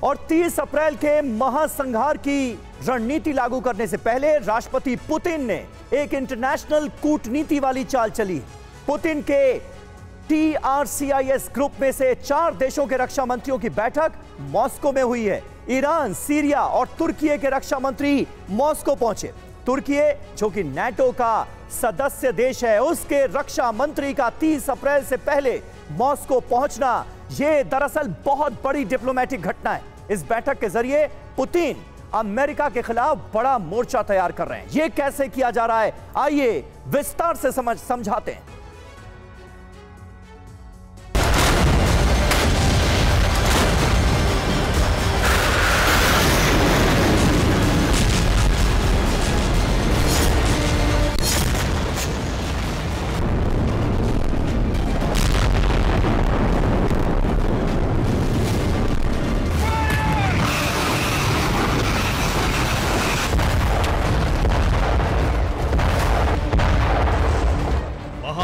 और 30 अप्रैल के महासंहार की रणनीति लागू करने से पहले राष्ट्रपति पुतिन ने एक इंटरनेशनल कूटनीति वाली चाल चली। पुतिन के TRCIS ग्रुप में से 4 देशों के रक्षा मंत्रियों की बैठक मॉस्को में हुई है। ईरान, सीरिया और तुर्की के रक्षा मंत्री मॉस्को पहुंचे। तुर्की, जो कि नाटो का सदस्य देश है, उसके रक्षा मंत्री का 30 अप्रैल से पहले मॉस्को पहुंचना यह दरअसल बहुत बड़ी डिप्लोमेटिक घटना है। इस बैठक के जरिए पुतिन अमेरिका के खिलाफ बड़ा मोर्चा तैयार कर रहे हैं। यह कैसे किया जा रहा है, आइए विस्तार से समझाते हैं।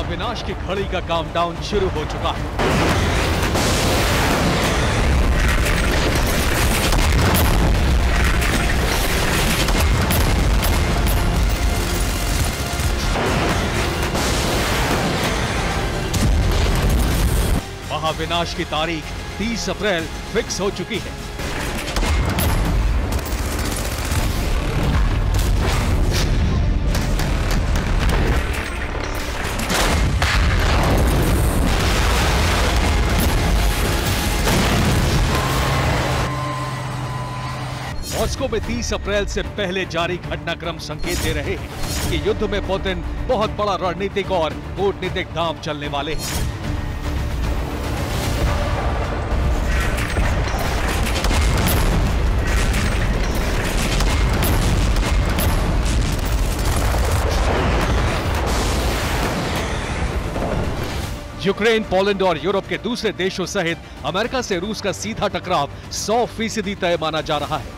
विनाश की घड़ी का काउंटडाउन शुरू हो चुका है। महाविनाश की तारीख 30 अप्रैल फिक्स हो चुकी है। मॉस्को में 30 अप्रैल से पहले जारी घटनाक्रम संकेत दे रहे हैं कि युद्ध में पुतिन बहुत बड़ा रणनीतिक और कूटनीतिक दांव चलने वाले हैं। यूक्रेन, पोलैंड और यूरोप के दूसरे देशों सहित अमेरिका से रूस का सीधा टकराव 100% तय माना जा रहा है।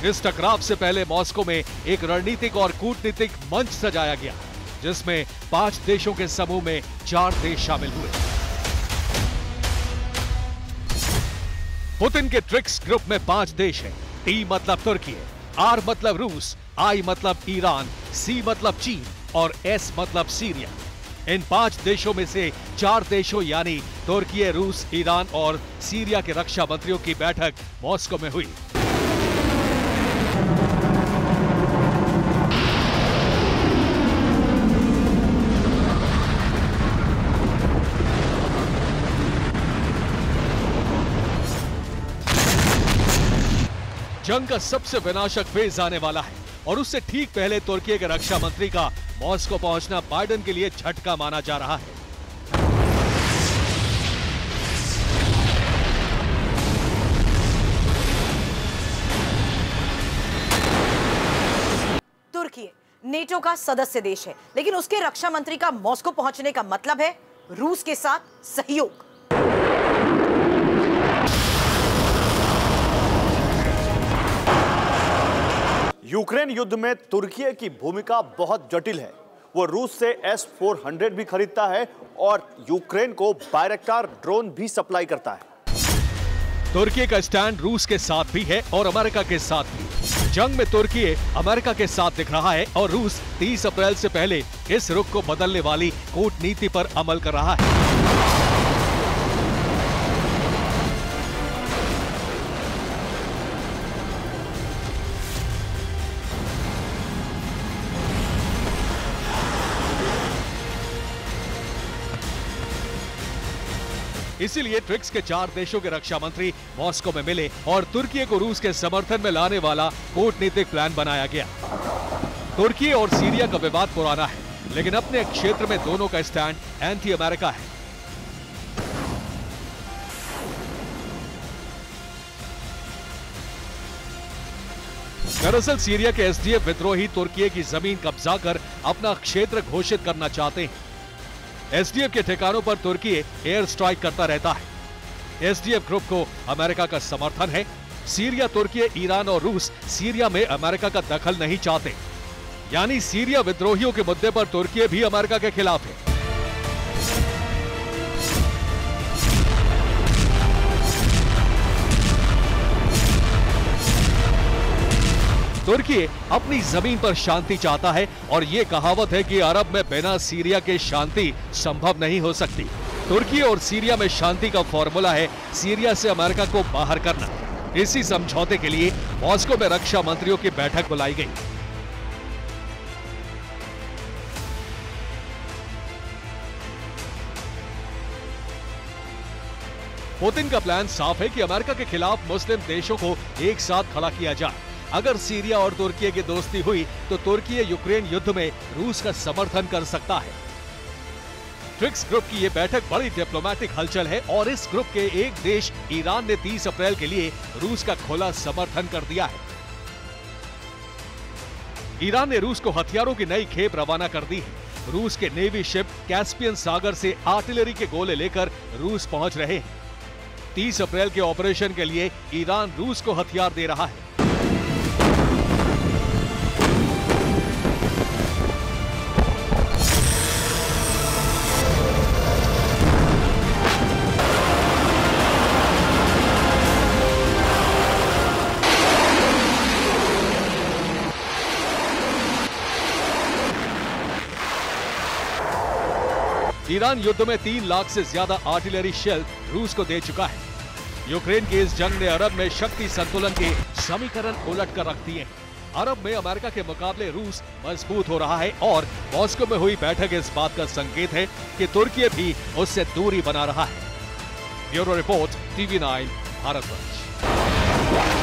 इस टकराव से पहले मॉस्को में एक रणनीतिक और कूटनीतिक मंच सजाया गया, जिसमें 5 देशों के समूह में 4 देश शामिल हुए। पुतिन के ट्रिक्स ग्रुप में 5 देश हैं। T मतलब तुर्की, R मतलब रूस, I मतलब ईरान, C मतलब चीन और S मतलब सीरिया। इन 5 देशों में से 4 देशों यानी तुर्की, रूस, ईरान और सीरिया के रक्षा मंत्रियों की बैठक मॉस्को में हुई। जंग का सबसे विनाशक फेज आने वाला है और उससे ठीक पहले तुर्की के रक्षा मंत्री का मॉस्को पहुंचना बाइडेन के लिए झटका माना जा रहा है। तुर्की नेटो का सदस्य देश है, लेकिन उसके रक्षा मंत्री का मॉस्को पहुंचने का मतलब है रूस के साथ सहयोग। यूक्रेन युद्ध में तुर्की की भूमिका बहुत जटिल है। वो रूस से S-400 भी खरीदता है और यूक्रेन को बायरक्टार ड्रोन भी सप्लाई करता है। तुर्की का स्टैंड रूस के साथ भी है और अमेरिका के साथ भी। जंग में तुर्की अमेरिका के साथ दिख रहा है और रूस 30 अप्रैल से पहले इस रुख को बदलने वाली कूटनीति पर अमल कर रहा है। इसीलिए ट्रिक्स के 4 देशों के रक्षा मंत्री मॉस्को में मिले और तुर्की को रूस के समर्थन में लाने वाला कूटनीतिक प्लान बनाया गया। तुर्की और सीरिया का विवाद पुराना है, लेकिन अपने क्षेत्र में दोनों का स्टैंड एंटी अमेरिका है। दरअसल सीरिया के SDF विद्रोही तुर्की की जमीन कब्जा कर अपना क्षेत्र घोषित करना चाहते हैं। SDF के ठिकानों पर तुर्की एयर स्ट्राइक करता रहता है। SDF ग्रुप को अमेरिका का समर्थन है। सीरिया, तुर्की, ईरान और रूस सीरिया में अमेरिका का दखल नहीं चाहते, यानी सीरिया विद्रोहियों के मुद्दे पर तुर्की भी अमेरिका के खिलाफ है। तुर्की अपनी जमीन पर शांति चाहता है और ये कहावत है कि अरब में बिना सीरिया के शांति संभव नहीं हो सकती। तुर्की और सीरिया में शांति का फॉर्मूला है सीरिया से अमेरिका को बाहर करना। इसी समझौते के लिए मॉस्को में रक्षा मंत्रियों की बैठक बुलाई गई। पुतिन का प्लान साफ है कि अमेरिका के खिलाफ मुस्लिम देशों को एक साथ खड़ा किया जाए। अगर सीरिया और तुर्की की दोस्ती हुई तो तुर्की यूक्रेन युद्ध में रूस का समर्थन कर सकता है। ब्रिक्स ग्रुप की यह बैठक बड़ी डिप्लोमेटिक हलचल है और इस ग्रुप के एक देश ईरान ने 30 अप्रैल के लिए रूस का खुला समर्थन कर दिया है। ईरान ने रूस को हथियारों की नई खेप रवाना कर दी है। रूस के नेवी शिप कैस्पियन सागर से आर्टिलरी के गोले लेकर रूस पहुंच रहे हैं। 30 अप्रैल के ऑपरेशन के लिए ईरान रूस को हथियार दे रहा है। ईरान युद्ध में 3 लाख से ज्यादा आर्टिलरी शेल रूस को दे चुका है। यूक्रेन की इस जंग ने अरब में शक्ति संतुलन के समीकरण उलट कर रख दिए। अरब में अमेरिका के मुकाबले रूस मजबूत हो रहा है और मॉस्को में हुई बैठक इस बात का संकेत है कि तुर्की भी उससे दूरी बना रहा है। Bureau report, TV9 Bharatvarsh.